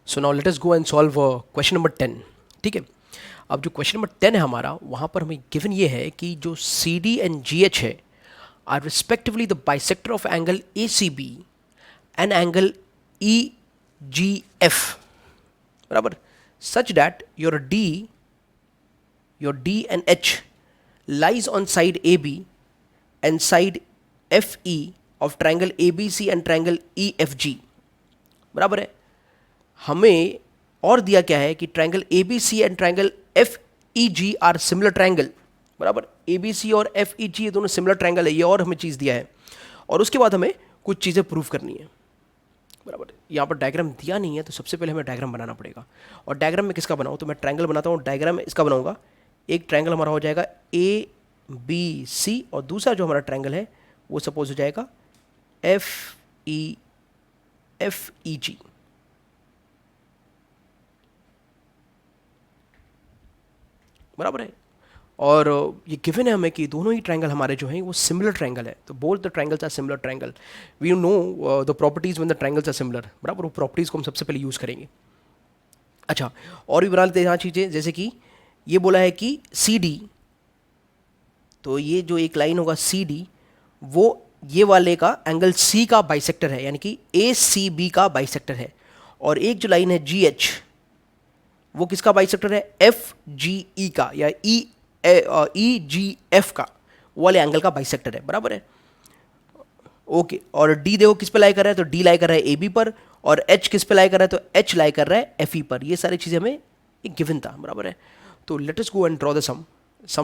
So now let us go and solve question number 10. ठीक है, अब जो क्वेश्चन नंबर 10 है हमारा, वहाँ पर हमें गिवन ये है कि जो C D and G H है are respectively the bisector of angle A C B and angle E G F, बराबर, such that your D and H lies on side AB and side FE of triangle ABC and triangle EFG. बराबर है. हमें और दिया क्या है कि triangle ABC and triangle FEG are similar triangle. बराबर, ABC और FEG ये दोनों सिमिलर ट्रायंगल है, ये और हमें चीज़ दिया है. और उसके बाद हमें कुछ चीज़ें प्रूव करनी है. बराबर, यहाँ पर डायग्राम दिया नहीं है तो सबसे पहले हमें डायग्राम बनाना पड़ेगा. और डायग्राम में किसका बनाऊँ, तो मैं ट्रायंगल बनाता हूँ. डायग्राम में इसका बनाऊंगा. एक ट्रायंगल हमारा हो जाएगा ए बी सी और दूसरा जो हमारा ट्रायंगल है वो सपोज हो जाएगा एफ ई जी. बराबर है. और ये गिवन है हमें कि दोनों ही ट्रायंगल हमारे जो हैं वो सिमिलर ट्रायंगल है. तो both the triangles are similar triangle. We know the properties when the triangles are similar. बराबर, वो प्रॉपर्टीज को हम सबसे पहले यूज़ करेंगे. अच्छा, और भी बना लेते हैं यहाँ चीज़ें, जैसे कि ये बोला है कि सी डी, तो ये जो एक लाइन होगा सी डी वो ये वाले का एंगल सी का बाइसेक्टर है, यानी कि ए सी बी का बाइसेक्टर है. और एक जो लाइन है जी एच वो किसका बाइसेक्टर है, एफ जी ई का या ई जी एफ का, वो वाले एंगल का बाइसेक्टर है. बराबर है. ओके, और डी देखो किस पे लाई कर रहा है, तो डी लाई कर रहा है ए बी पर. और एच किस पे लाई कर रहा है, तो एच लाई कर रहा है एफ ई पर. ये सारी चीज़ें हमें एक गिवन था. बराबर है. तो let us go and draw the sum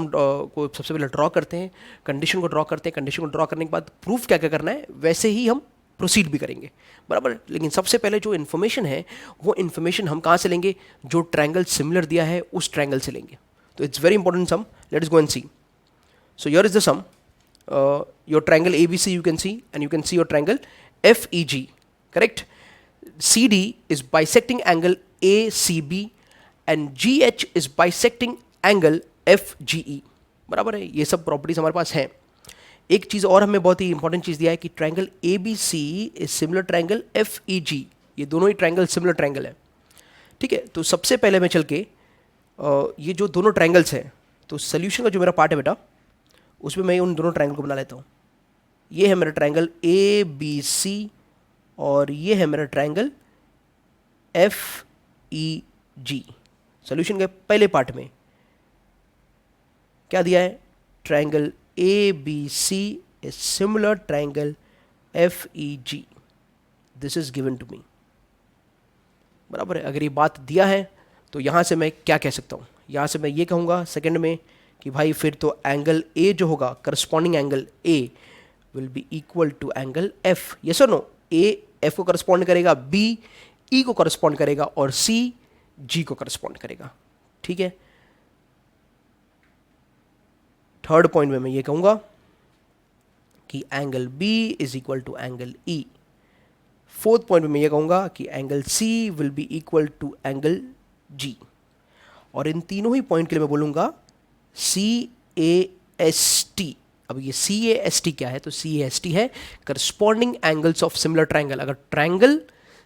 को सबसे पहले ड्रॉ करते हैं, कंडीशन को ड्रॉ करते हैं. कंडीशन को ड्रॉ करने के बाद प्रूफ क्या क्या करना है वैसे ही हम प्रोसीड भी करेंगे. बराबर. लेकिन सबसे पहले जो इन्फॉर्मेशन है वो इन्फॉर्मेशन हम कहाँ से लेंगे, जो ट्रायंगल सिमिलर दिया है उस ट्रायंगल से लेंगे. तो it's very important sum. Let us go and see. So here is the sum. Your triangle ABC you can see, and you can see your triangle FEG, correct. CD is bisecting angle ACB and GH is bisecting angle FGE. बराबर है. ये सब properties हमारे पास हैं. एक चीज़ और हमें बहुत ही इंपॉर्टेंट चीज़ दिया है कि triangle ABC is similar triangle FEG. ये दोनों ही ट्रायंगल सिमिलर ट्रायंगल है. ठीक है. तो सबसे पहले मैं चल के ये जो दोनों ट्रायंगल्स हैं, तो सोल्यूशन का जो मेरा पार्ट है बेटा, उसमें मैं उन दोनों ट्रायंगल को बना लेता हूँ. ये है मेरा ट्रायंगल ABC और ये है मेरा ट्रायंगल FEG. सोल्यूशन के पहले पार्ट में क्या दिया है, triangle ABC is similar triangle FEG. This is given to me. बराबर है. अगर ये बात दिया है तो यहाँ से मैं क्या कह सकता हूँ, यहाँ से मैं ये कहूँगा सेकंड में कि भाई फिर तो एंगल A जो होगा, corresponding angle A will be equal to angle F. Yes और नो. A F को करस्पॉन्ड करेगा, B E को करस्पॉन्ड करेगा और C G को करस्पॉन्ड करेगा. ठीक है. थर्ड पॉइंट में मैं ये कहूँगा कि angle B is equal to angle E. Fourth point में मैं ये कहूँगा कि angle C will be equal to angle G. और इन तीनों ही पॉइंट के लिए मैं बोलूँगा CAST. अब ये CAST क्या है, तो CAST है corresponding angles of similar triangle. अगर ट्रायंगल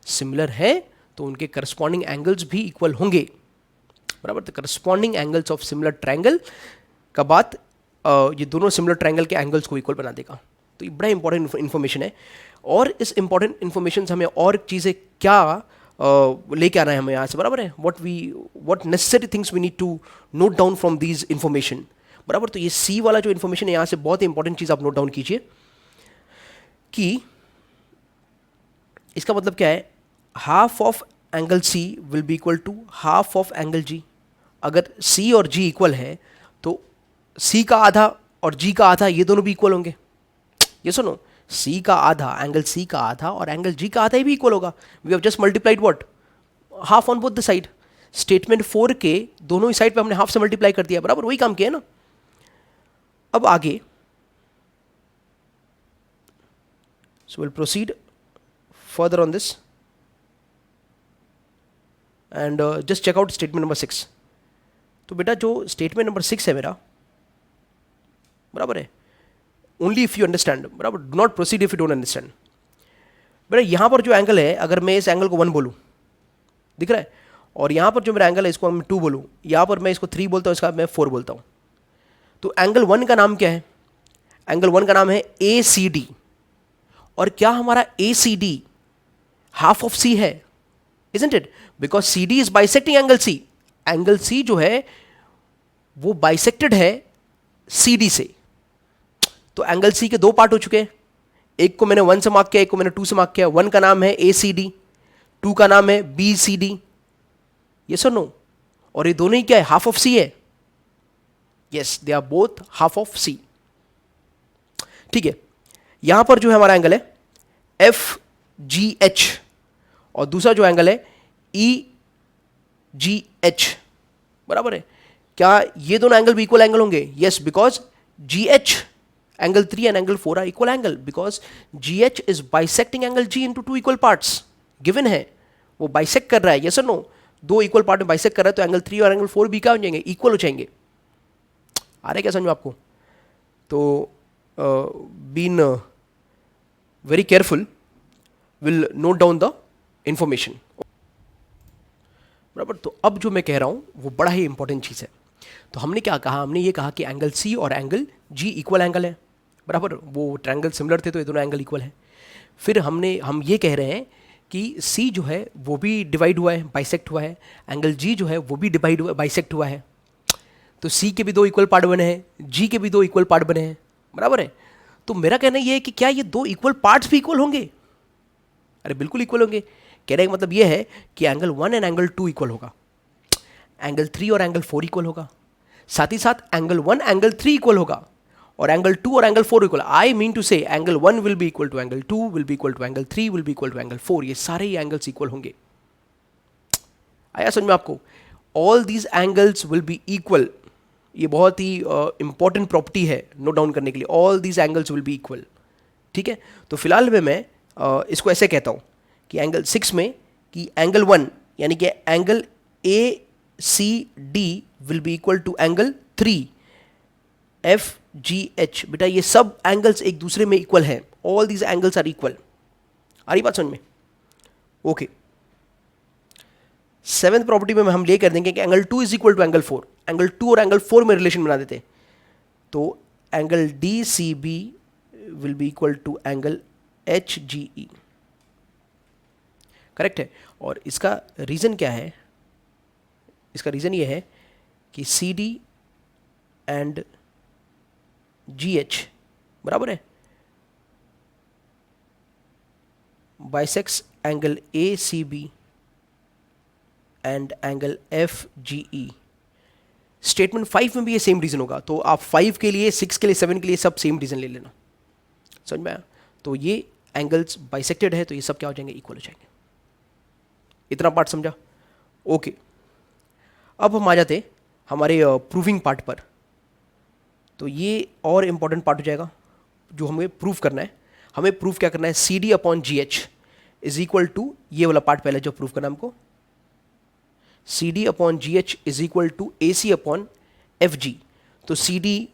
सिमिलर है तो उनके करस्पॉन्डिंग एंगल्स भी इक्वल होंगे. बराबर. तो corresponding angles of similar triangle का बात ये दोनों सिमिलर ट्रायंगल के एंगल्स को इक्वल बना देगा. तो ये बड़ा इंपॉर्टेंट इन्फॉर्मेशन है. और इस इंपॉर्टेंट इन्फॉर्मेशन से हमें और चीज़ें क्या लेके आना है हमें यहाँ से. बराबर है. What necessary things we need to note down from these information. बराबर. तो ये सी वाला जो इन्फॉर्मेशन है यहाँ से बहुत ही इंपॉर्टेंट चीज़ आप नोट डाउन कीजिए कि इसका मतलब क्या है, half of angle C will be equal to half of angle G. अगर सी और जी इक्वल है तो सी का आधा और जी का आधा ये दोनों भी इक्वल होंगे. ये सुनो, सी का आधा, एंगल सी का आधा और एंगल जी का आधा ही भी इक्वल होगा. We have just multiplied what, half on both the side. Statement 4 के दोनों ही साइड पे हमने हाफ से मल्टीप्लाई कर दिया. बराबर, वही काम किया है ना. अब आगे so will proceed further on this and just check out statement number 6. तो बेटा जो स्टेटमेंट नंबर 6 है मेरा, बराबर है, ओनली इफ यू अंडरस्टैंड. बराबर. Do not proceed if you don't understand. बेटा यहाँ पर जो एंगल है, अगर मैं इस एंगल को 1 बोलूँ दिख रहा है। और यहाँ पर जो मेरा एंगल है इसको मैं 2 बोलूँ, यहाँ पर मैं इसको 3 बोलता हूँ, इसका मैं 4 बोलता हूँ। तो एंगल 1 का नाम क्या है? एंगल 1 का नाम है ए सी डी। और क्या हमारा A C D half of C है? Isn't it? Because C D is bisecting angle C. Angle C जो है वो बाइसेक्टेड है सी डी से। तो एंगल सी के 2 पार्ट हो चुके हैं, एक को मैंने 1 से मार्क किया, एक को मैंने 2 से मार्क किया। 1 का नाम है ए सी डी, 2 का नाम है बी सी डी। यस और नो? और ये दोनों ही क्या है? हाफ ऑफ सी है। Yes, they are both half of C. ठीक है, यहां पर जो है हमारा एंगल है एफ जी एच, और दूसरा जो एंगल है ई जी एच, बराबर है। क्या ये दोनों एंगल भी इक्वल एंगल होंगे? Yes, because G H angle 3 and angle 4 are equal angle, because G H is bisecting angle G into 2 equal parts. Given है, वो बाइसेक्ट कर रहा है। यस और नो? 2 इक्वल पार्ट में बाइसेक्ट कर रहा है, तो एंगल 3 और एंगल 4 भी क्या हो जाएंगे? इक्वल हो जाएंगे। आ रहा है क्या समझ में आपको? तो been very careful, will note down the information, बराबर। तो अब जो मैं कह रहा हूं वो बड़ा ही इंपॉर्टेंट चीज़ है। तो हमने क्या कहा? हमने ये कहा कि एंगल सी और एंगल जी इक्वल एंगल है, बराबर। वो ट्रायंगल सिमिलर थे तो ये दोनों एंगल इक्वल है। फिर हम ये कह रहे हैं कि सी जो है वो भी डिवाइड हुआ है, बाइसेक्ट हुआ है। एंगल जी जो है वो भी डिवाइड हुआ, बाइसेक्ट हुआ है। तो सी के भी 2 इक्वल पार्ट बने हैं, जी के भी 2 इक्वल पार्ट बने हैं, बराबर है। तो मेरा कहना ये है कि क्या ये 2 इक्वल पार्ट्स भी इक्वल होंगे? अरे बिल्कुल इक्वल होंगे। कहने का मतलब ये है कि एंगल 1 एंड एंगल 2 इक्वल होगा, एंगल 3 और एंगल 4 इक्वल होगा, साथ ही साथ एंगल 1 एंगल 3 इक्वल होगा, और एंगल 2 और angle 4 equal. I mean to say angle 1 will be equal to angle 2, will be equal to angle 3, will be equal to angle 4। ये सारे ही एंगल्स इक्वल होंगे। आया समझ में आपको? All these angles will be equal. ये बहुत ही इंपॉर्टेंट प्रॉपर्टी है नोट डाउन करने के लिए। All these angles will be equal. ठीक है, तो फिलहाल में मैं इसको ऐसे कहता हूँ कि एंगल 6 में कि एंगल 1 यानी कि angle A C D will be equal to angle 3 F G H. बेटा ये सब एंगल्स एक दूसरे में इक्वल हैं। All these angles are equal. आ रही बात समझ में? ओके। 7th प्रॉपर्टी में हम ये कर देंगे कि angle 2 is equal to angle 4। Angle 2 और एंगल 4 में रिलेशन बना देते, तो angle D C B will be equal to angle H G E. Correct है। और इसका रीजन क्या है? इसका रीजन ये है कि C D and G H बराबर है bisects angle A C B and angle F G E. Statement 5 में भी ये सेम रीजन होगा, तो आप 5 के लिए, 6 के लिए, 7 के लिए सब सेम रीजन ले लेना। समझ में आया? तो ये एंगल्स बाइसेक्टेड है तो ये सब क्या हो जाएंगे? इक्वल हो जाएंगे। इतना पार्ट समझा? ओके। अब हम आ जाते हमारे प्रूविंग पार्ट पर। तो ये और इंपॉर्टेंट पार्ट हो जाएगा जो हमें प्रूव करना है। हमें प्रूव क्या करना है? C D upon G H is equal to, ये वाला पार्ट पहले जो प्रूव करना है हमको, C D upon G H is equal to A C upon F G. तो सी डी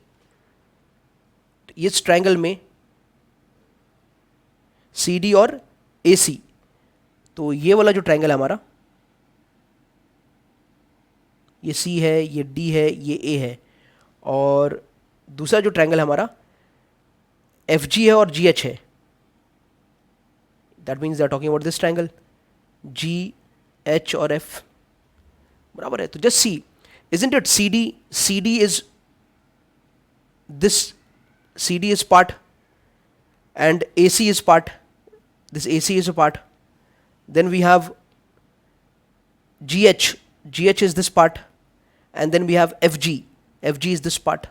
इस ट्रायंगल में सी डी और ए सी, तो ये वाला जो ट्रायंगल है हमारा, ये सी है, ये डी है, ये ए है, और दूसरा जो ट्रायंगल है हमारा एफ जी है और जी एच है। That means they are talking about this triangle G H और एफ, बराबर है। तो just see, isn't it CD is this, CD is part and AC is part, this AC is a part, then we have GH is this part, and then we have FG is this part.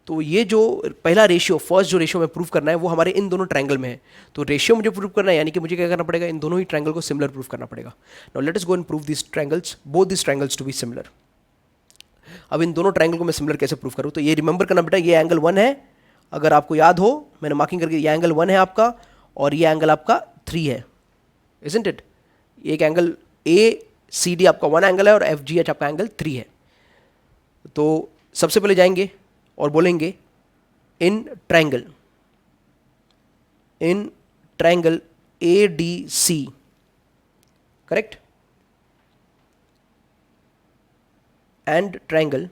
तो ये जो पहला ratio, first जो ratio में prove करना है वो हमारे इन दोनों ट्रायंगल में है। तो रेशियो मुझे प्रूव करना है, यानी कि मुझे क्या करना पड़ेगा? इन दोनों ही ट्रायंगल को सिमिलर प्रूव करना पड़ेगा। Now let us go and prove this triangles, both this triangles to be similar. अब इन दोनों ट्रायंगल को मैं सिमिलर कैसे प्रूव करूँ? तो ये रिमेंबर करना बेटा, ये एंगल 1 है, अगर आपको याद हो मैंने मार्किंग करके, ये एंगल 1 है आपका और ये एंगल आपका 3 है, इजंट इट? एक एंगल ए सी डी आपका 1 एंगल है और एफ जी एच आपका एंगल 3 है। तो सबसे पहले जाएंगे और बोलेंगे in triangle A D C, correct, and triangle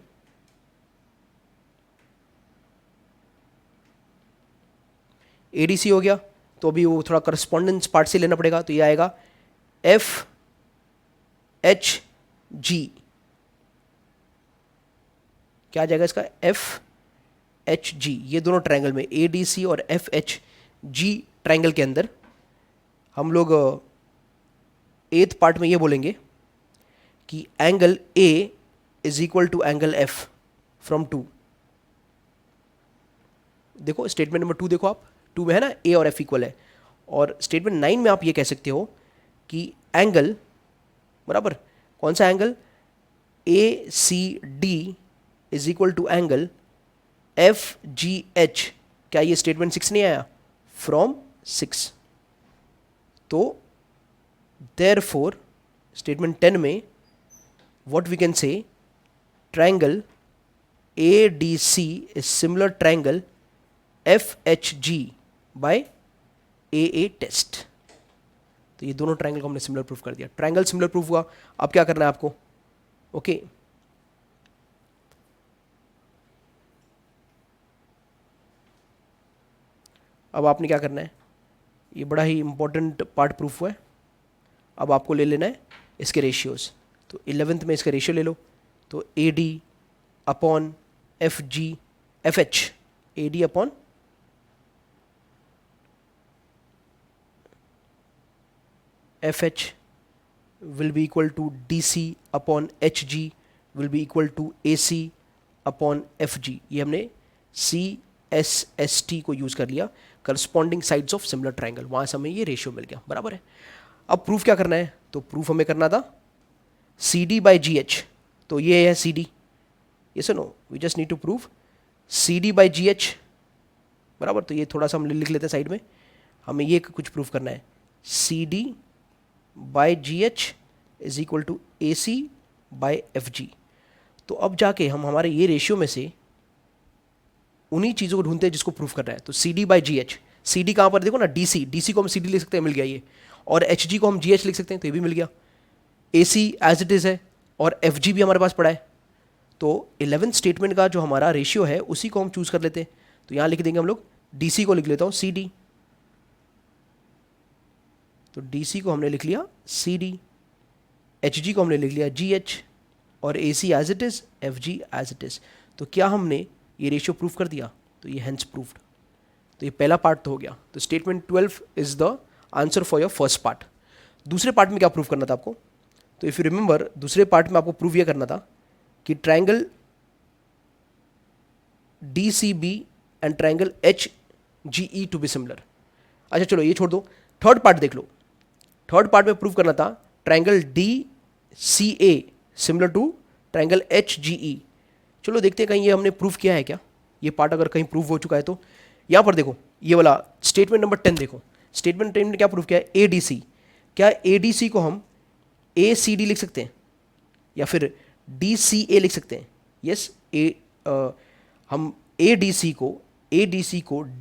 ADC हो गया, तो अभी वो थोड़ा करस्पॉन्डेंस पार्ट से लेना पड़ेगा, तो ये आएगा एफ एच जी, क्या आ जाएगा इसका, एफ एच जी। ये दोनों ट्रायंगल में ए डी सी और एफ एच जी ट्रायंगल के अंदर हम लोग एथ पार्ट में ये बोलेंगे कि angle A is equal to angle F from two. देखो स्टेटमेंट नंबर 2 देखो आप, 2 में है ना ए और एफ इक्वल है, और स्टेटमेंट 9 में आप ये कह सकते हो कि एंगल बराबर, कौन सा angle, A C D is equal to angle F G H. क्या ये स्टेटमेंट 6 नहीं आया, फ्रॉम 6। तो therefore स्टेटमेंट 10 में what we can say, triangle ADC is similar triangle FHG by AA test। तो ये दोनों ट्रायंगल को हमने सिमिलर प्रूफ कर दिया, ट्रायंगल सिमिलर प्रूफ हुआ। अब क्या करना है आपको, ओके अब आपने क्या करना है, ये बड़ा ही इंपॉर्टेंट पार्ट प्रूफ हुआ है। अब आपको ले लेना है इसके रेशियोज, तो 11th में इसका रेशियो ले लो, तो A D upon F ji F H, A D upon F H will be equal to DC upon HG will be equal to AC upon FG। ये हमने CSST को यूज़ कर लिया, corresponding sides of similar triangle, वहाँ से हमें ये ratio मिल गया, बराबर है। अब प्रूफ क्या करना है, तो प्रूफ हमें करना था CD by GH, तो ये है CD, ये सुनो, we just need to prove CD by GH, बराबर। तो ये थोड़ा सा हम लिख लेते हैं साइड में, हमें ये कुछ प्रूफ करना है, CD by G H is equal to A C by F G. तो अब जाके हम हमारे ये रेशियो में से उन्हीं चीज़ों को ढूंढते हैं जिसको प्रूफ करना है। तो C D by G H, C D कहाँ पर देखो ना, डी सी, डी सी को हम सी डी लिख सकते हैं, मिल गया ये, और एच जी को हम जी एच लिख सकते हैं, तो ये भी मिल गया। ए सी एज इट इज़ है, और एफ जी भी हमारे पास पड़ा है। तो 11th स्टेटमेंट का जो हमारा रेशियो है उसी को हम चूज़ कर लेते हैं। तो यहाँ लिख देंगे हम लोग, डी सी को लिख लेता हूँ सी डी, तो DC को हमने लिख लिया CD, HG को हमने लिख लिया GH, और AC as it is, FG as it is. तो क्या हमने ये रेशियो प्रूफ कर दिया, तो ये हेंस प्रूफ्ड। तो ये पहला पार्ट तो हो गया। तो statement 12 is the answer for your first part. दूसरे पार्ट में क्या प्रूफ करना था आपको, तो इफ़ यू रिमेंबर दूसरे पार्ट में आपको प्रूफ ये करना था कि triangle DCB and triangle HGE to be similar. अच्छा चलो ये छोड़ दो, थर्ड पार्ट देख लो। थर्ड पार्ट में प्रूव करना था triangle DCA similar to triangle HGE। चलो देखते हैं कहीं ये हमने प्रूव किया है क्या, ये पार्ट अगर कहीं प्रूव हो चुका है तो। यहाँ पर देखो ये वाला स्टेटमेंट नंबर 10 देखो, स्टेटमेंट 10 ने क्या प्रूव किया है, ADC। क्या ADC को हम ACD लिख सकते हैं या फिर DCA लिख सकते हैं? यस, हम ADC को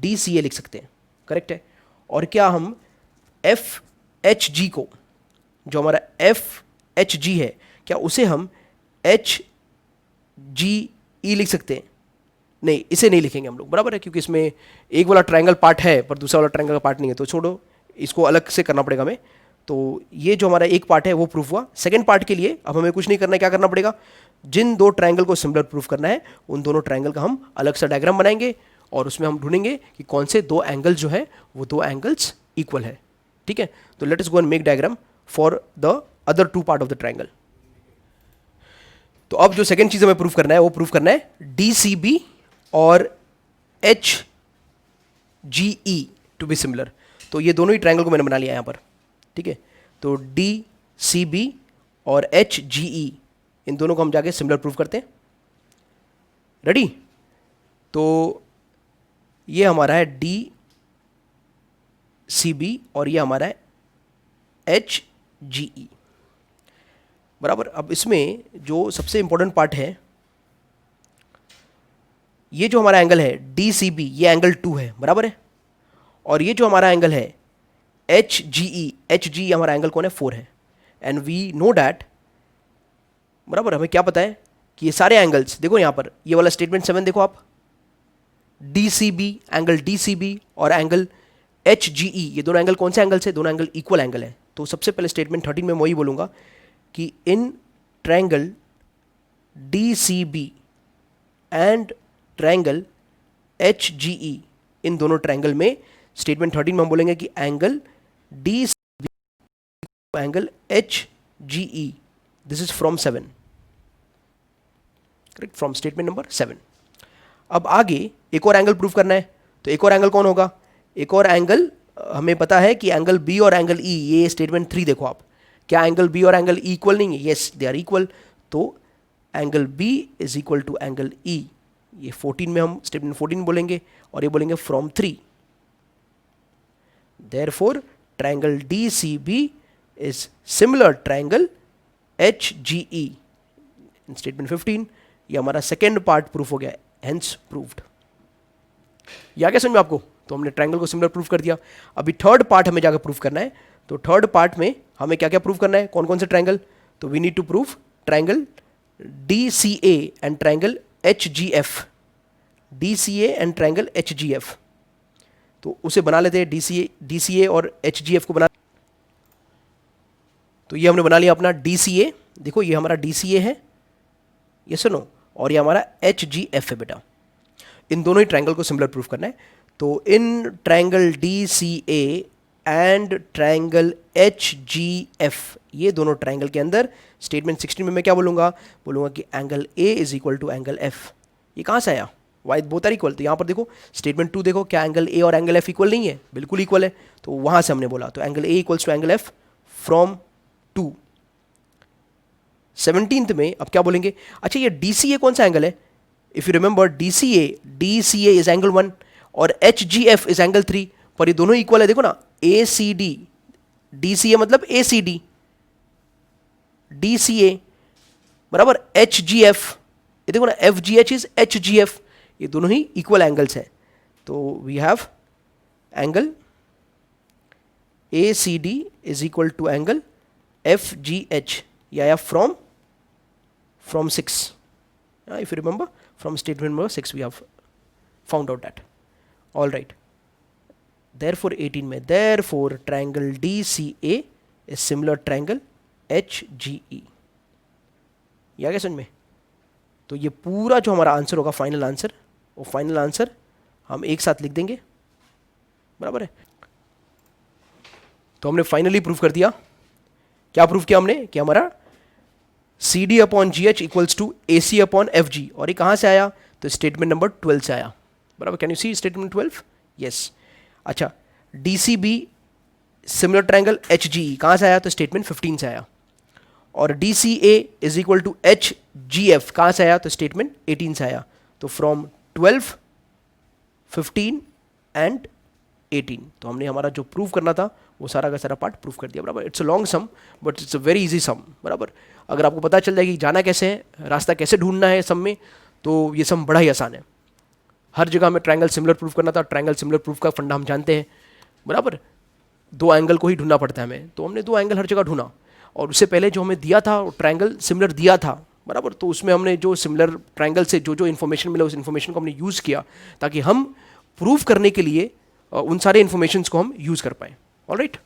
DCA लिख सकते हैं, करेक्ट है। और क्या हम FHG को, जो हमारा FHG है, क्या उसे हम HGE लिख सकते हैं? नहीं, इसे नहीं लिखेंगे हम लोग, बराबर है, क्योंकि इसमें एक वाला ट्रायंगल पार्ट है पर दूसरा वाला ट्रायंगल का पार्ट नहीं है, तो छोड़ो, इसको अलग से करना पड़ेगा हमें। तो ये जो हमारा एक पार्ट है वो प्रूफ हुआ। सेकंड पार्ट के लिए अब हमें कुछ नहीं करना है, क्या करना पड़ेगा, जिन दो ट्रायंगल को सिमिलर प्रूफ करना है उन दोनों ट्रायंगल का हम अलग सा डायग्राम बनाएंगे, और उसमें हम ढूंढेंगे कि कौन से दो एंगल जो है वो दो एंगल्स इक्वल है, ठीक है। तो let us go and make diagram for the other two part of the triangle. तो अब जो सेकंड चीज हमें प्रूफ करना है वो प्रूफ करना है DCB और HGE टू बी सिमिलर। तो ये दोनों ही ट्रायंगल को मैंने बना लिया यहाँ पर, ठीक है। तो DCB और HGE, इन दोनों को हम जाके सिमिलर प्रूफ करते हैं। रेडी? तो ये हमारा है DCB और ये हमारा है HGE, बराबर। अब इसमें जो सबसे इंपॉर्टेंट पार्ट है, ये जो हमारा एंगल है DCB, ये एंगल 2 है, बराबर है। और ये जो हमारा एंगल है HGE, HGE हमारा एंगल कौन है, 4 है। एंड वी नो डैट, बराबर, हमें क्या पता है कि ये सारे एंगल्स, देखो यहाँ पर ये वाला स्टेटमेंट 7 देखो आप, DCB, एंगल DCB और एंगल HGE, ये दोनों एंगल कौन से एंगल से, दोनों एंगल इक्वल एंगल है। तो सबसे पहले स्टेटमेंट 13 में मैं वही बोलूँगा कि in triangle DCB and triangle HGE, इन दोनों ट्रायंगल में स्टेटमेंट 13 में हम बोलेंगे कि angle DCB angle HGE, this is from 7, correct, from statement number 7। अब आगे एक और एंगल प्रूव करना है, तो एक और एंगल कौन होगा, एक और एंगल हमें पता है कि एंगल बी और एंगल ई, ये स्टेटमेंट 3 देखो आप, क्या एंगल बी और एंगल ई इक्वल नहीं है, यस दे आर इक्वल, तो angle B is equal to angle E, ये 14 में हम स्टेटमेंट 14 बोलेंगे और ये बोलेंगे from 3, therefore triangle DCB is similar triangle HGE in statement 15। ये हमारा सेकेंड पार्ट प्रूफ हो गया, हेंस प्रूव्ड। ये आ गया समझ में आपको, तो हमने ट्रायंगल को सिमिलर प्रूफ कर दिया। अभी थर्ड पार्ट हमें जाकर प्रूफ करना है, तो थर्ड पार्ट में हमें क्या क्या प्रूफ करना है, कौन कौन से ट्रायंगल, तो we need to proof triangle DCA and triangle HGF, DCA and triangle HGF, तो उसे बना लेते हैं, DCA और HGF को बना, तो ये हमने बना लिया अपना DCA, देखो ये हमारा DCA है, ये सुनो, और ये हमारा HGF है बेटा, इन दोनों ही ट्रायंगल को सिमिलर प्रूफ करना है। तो in triangle DCA and triangle HGF, ये दोनों ट्रायंगल के अंदर स्टेटमेंट 16 में मैं क्या बोलूँगा कि angle A is equal to angle F, ये कहाँ से आया, वाई बोथ आर इक्वल, तो यहाँ पर देखो स्टेटमेंट 2 देखो, क्या एंगल A और एंगल F इक्वल नहीं है, बिल्कुल इक्वल है, तो वहाँ से हमने बोला, तो angle A equals to angle F from 2। 17th में अब क्या बोलेंगे, अच्छा ये DCA कौन सा एंगल है, if you remember DCA is angle 1 और HGF इज एंगल 3, पर ये दोनों इक्वल है, देखो ना, ACD, DCA मतलब ACD, DCA बराबर HGF, ये देखो ना FGH इज HGF, ये दोनों ही इक्वल एंगल्स हैं, तो we have angle ACD is equal to angle FGH, ये आया from 6, if you remember from statement number 6 we have found out that, all right, therefore 18 में, therefore triangle DCA is similar triangle HGE, ये आ गया समझ में। तो ये पूरा जो हमारा आंसर होगा फाइनल आंसर, वो फाइनल आंसर हम एक साथ लिख देंगे, बराबर है। तो हमने फाइनली प्रूफ कर दिया, क्या प्रूफ किया हमने कि हमारा CD upon GH equals to AC upon FG, और ये कहाँ से आया, तो स्टेटमेंट नंबर 12 से आया, बराबर, can you see statement 12, yes. अच्छा DCB सिमिलर ट्रायंगल HGE कहाँ से आया, तो स्टेटमेंट 15 से आया, और DCA is equal to HGF कहाँ से आया, तो स्टेटमेंट 18 से आया, तो फ्रॉम 12, 15 एंड 18, तो हमने हमारा जो प्रूव करना था वो सारा का सारा पार्ट प्रूव कर दिया, बराबर। It's a long sum but it's a very easy sum, बराबर। अगर आपको पता चल जाएगी जाना कैसे है, रास्ता कैसे ढूंढना है सम में, तो ये सम बड़ा ही आसान है। हर जगह हमें ट्रायंगल सिमिलर प्रूफ करना था, ट्रायंगल सिमिलर प्रूफ का फंडा हम जानते हैं, बराबर। दो एंगल को ही ढूंढना पड़ता है हमें, तो हमने दो एंगल हर जगह ढूंढा, और उससे पहले जो हमें दिया था ट्रायंगल सिमिलर दिया था, बराबर, तो उसमें हमने जो सिमिलर ट्रायंगल से जो जो इन्फॉर्मेशन मिला उस इन्फॉर्मेशन को हमने यूज़ किया ताकि हम प्रूफ करने के लिए उन सारे इन्फॉर्मेशंस को हम यूज़ कर पाएँ। ऑलराइट।